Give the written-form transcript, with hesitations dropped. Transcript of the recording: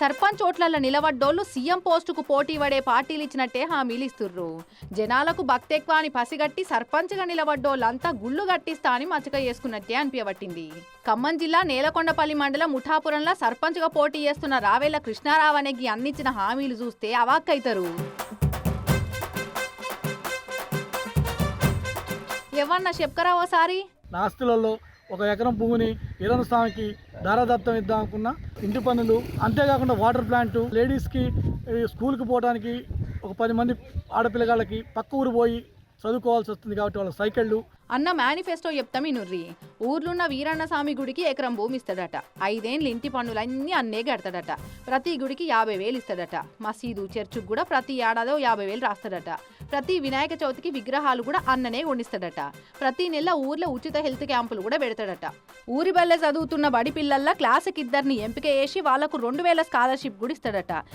Sarpanch ఓట్లలో నిలబడ్డోళ్లు CM పోస్టుకు పోటీ పడే పార్టీలు ఇచ్చినట్టే హామీలు ఇస్తుర్రు. జనాలకు భక్తెక్కువ అని పసిగట్టి సర్పంచ్గా నిలబడ్డోళ్ళంతా గుళ్ళు గట్టిస్తా అని మచ్చక చేసుకున్నట్టే అనిపించబట్టింది. ఖమ్మం జిల్లా నేలకొండపల్లి మండలం ముఠాపురంలో సర్పంచ్గా పోటీ చేస్తున్న రావేళ్ల కృష్ణారావు అనేకి అన్నిచ్చిన హామీలు చూస్తే అవాక్కైతారు. ఏమన్నా చెప్పుకరావో సారి. నాస్తులలో 1 ఎకరం భూమిని వీరన్న స్వామికి దారాదత్తం ఇద్దాం అనుకున్నా. ఇంటి పనులు, అంతేకాకుండా వాటర్ ప్లాంటు, లేడీస్కి స్కూల్కి పోవడానికి ఒక 10 మంది ఆడపిల్లగాళ్ళకి పక్క ఊరు పోయి చదువుకోవాల్సి వస్తుంది కాబట్టి వాళ్ళ సైకిళ్ళు అన్న మేనిఫెస్టో చెప్తాం ఇనుర్రి. ఊర్లున్న వీరన్న స్వామి గుడికి ఎకరం భూమి ఇస్తాడట. 5 ఏళ్ళు ఇంటి పన్నులన్నీ అన్నే కడతాడట. ప్రతి గుడికి 50,000 ఇస్తాడట. మసీదు, చర్చుకు కూడా ప్రతి ఏడాదో 50,000 రాస్తాడట. ప్రతి వినాయక చవితికి విగ్రహాలు కూడా అన్ననే వండిస్తాడట. ప్రతి నెల ఊర్లో ఉచిత హెల్త్ క్యాంపులు కూడా పెడతాడట. ఊరి బల్లె చదువుతున్న బడి పిల్లల్లా క్లాసుకి 2 ఎంపిక చేసి వాళ్లకు 2,000 స్కాలర్షిప్ కూడా ఇస్తాడట.